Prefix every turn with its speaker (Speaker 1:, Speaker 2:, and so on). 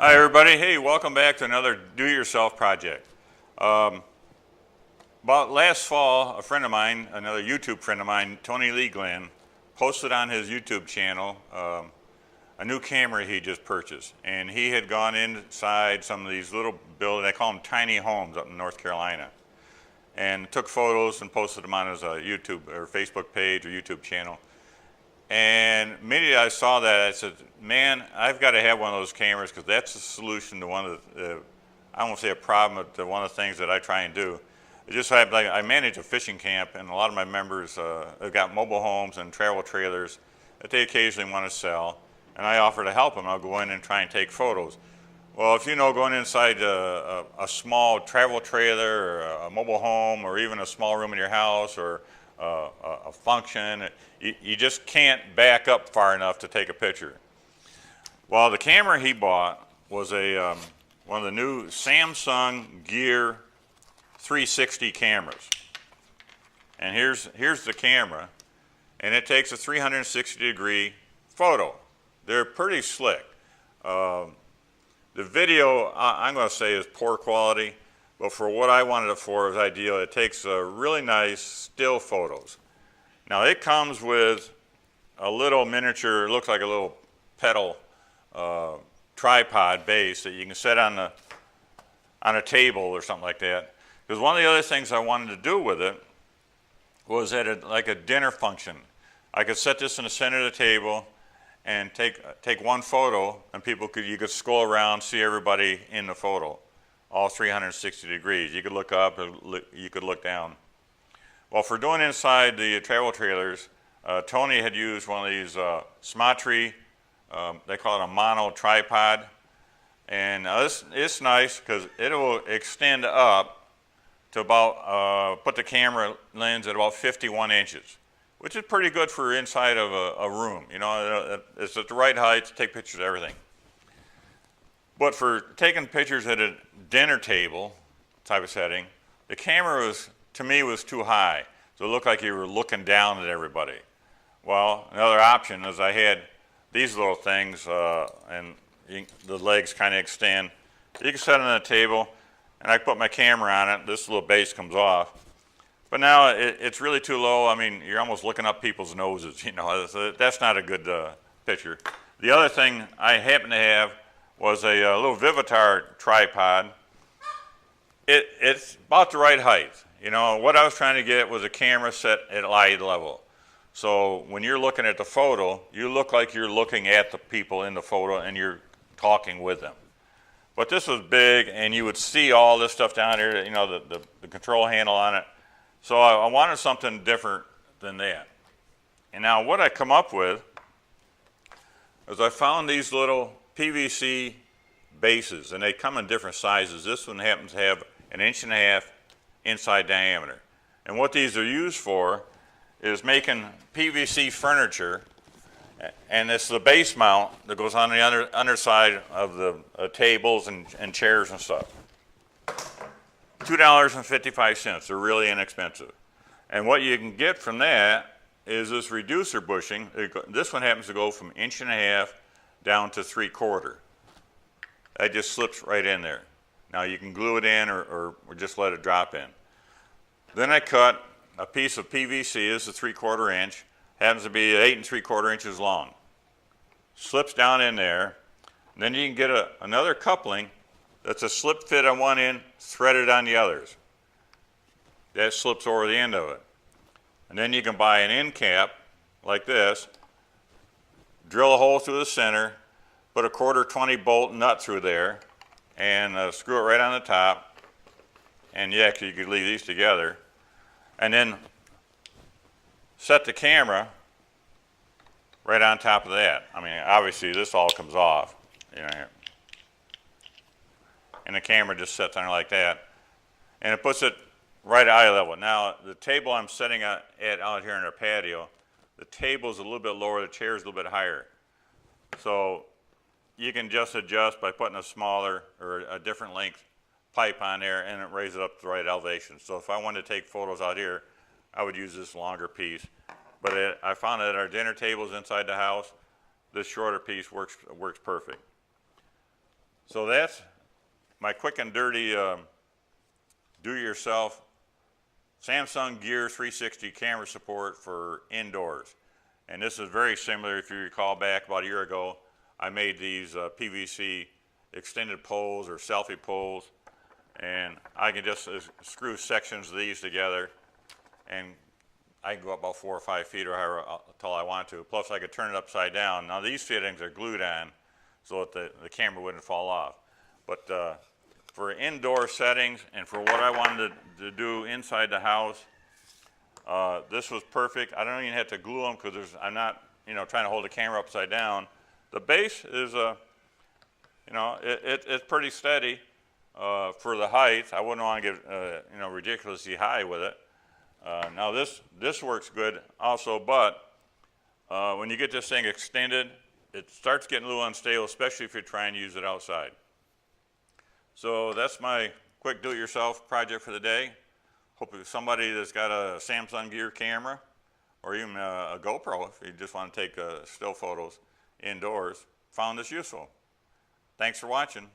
Speaker 1: Hi everybody, hey, welcome back to another do-it-yourself project. About last fall, a friend of mine, another YouTube friend of mine, Tony Lee Glenn, posted on his YouTube channel a new camera he just purchased. And he had gone inside some of these little buildings, they call them tiny homes up in North Carolina, and took photos and posted them on his YouTube or Facebook page or YouTube channel. And immediately I saw that, I said, man, I've got to have one of those cameras because that's the solution to one of the, I won't say a problem, but one of the things that I try and do. It just like I manage a fishing camp, and a lot of my members have got mobile homes and travel trailers that they occasionally want to sell, and I offer to help them. I'll go in and try and take photos. Well, if you know, going inside a small travel trailer or a mobile home or even a small room in your house or a function, you just can't back up far enough to take a picture. Well, the camera he bought was one of the new Samsung Gear 360 cameras. And here's the camera, and it takes a 360-degree photo. They're pretty slick. The video, I'm going to say, is poor quality, but for what I wanted it for, it was ideal. It takes really nice still photos. Now it comes with a little miniature, it looks like a little pedal tripod base that you can set on a table or something like that. Because one of the other things I wanted to do with it was at like a dinner function. I could set this in the center of the table and take one photo, and you could scroll around, see everybody in the photo, all 360 degrees. You could look up, you could look down. Well, for doing inside the travel trailers, Tony had used one of these Smatree, they call it a mono tripod, and it's nice because it will extend up to about, put the camera lens at about 51 inches, which is pretty good for inside of a room. You know, it's at the right height to take pictures of everything. But for taking pictures at a dinner table type of setting, the camera was, to me, was too high. So it looked like you were looking down at everybody. Well, another option is I had these little things, and the legs kind of extend. You can set it on a table, and I put my camera on it. This little base comes off. But now it's really too low. I mean, you're almost looking up people's noses. You know, that's not a good picture. The other thing I happen to have was a little Vivitar tripod. It's about the right height. You know, what I was trying to get was a camera set at eye level. So when you're looking at the photo, you look like you're looking at the people in the photo and you're talking with them. But this was big, and you would see all this stuff down here, you know, the control handle on it. So I wanted something different than that. And now what I come up with is I found these little PVC bases, and they come in different sizes. This one happens to have 1.5 inches inside diameter. And what these are used for is making PVC furniture, and it's the base mount that goes on the underside of the tables and chairs and stuff. $2.55. They're really inexpensive. And what you can get from that is this reducer bushing. This one happens to go from 1.5 inches down to 3/4. That just slips right in there. Now you can glue it in or just let it drop in. Then I cut a piece of PVC. This is 3/4 inch. Happens to be 8 3/4 inches long. Slips down in there. And then you can get another coupling that's a slip fit on one end, threaded on the others. That slips over the end of it. And then you can buy an end cap like this, drill a hole through the center, put a 1/4 bolt nut through there, and screw it right on the top. And yeah, you could leave these together. And then set the camera right on top of that. I mean, obviously this all comes off, you know, and the camera just sits on there like that, and it puts it right at eye level. Now the table I'm setting out here in our patio, the table's a little bit lower, the chair's a little bit higher. So you can just adjust by putting a smaller or a different length pipe on there, and it raises it up to the right elevation. So if I wanted to take photos out here, I would use this longer piece. But I found that at our dinner tables inside the house, this shorter piece works perfect. So that's my quick and dirty do-it-yourself Samsung Gear 360 camera support for indoors. And this is very similar. If you recall back about a year ago, I made these PVC extended poles or selfie poles, and I can just screw sections of these together, and I can go up about 4 or 5 feet or however tall I want to. Plus I could turn it upside down. Now these fittings are glued on so that the camera wouldn't fall off. But for indoor settings and for what I wanted to do inside the house, this was perfect. I don't even have to glue them because I'm not, trying to hold the camera upside down. The base is, it's pretty steady for the height. I wouldn't want to get, ridiculously high with it. Now this works good also, but when you get this thing extended, it starts getting a little unstable, especially if you're trying to use it outside. So that's my quick do-it-yourself project for the day. Hope somebody that's got a Samsung Gear camera or even a GoPro, if you just want to take still photos indoors, found this useful. Thanks for watching.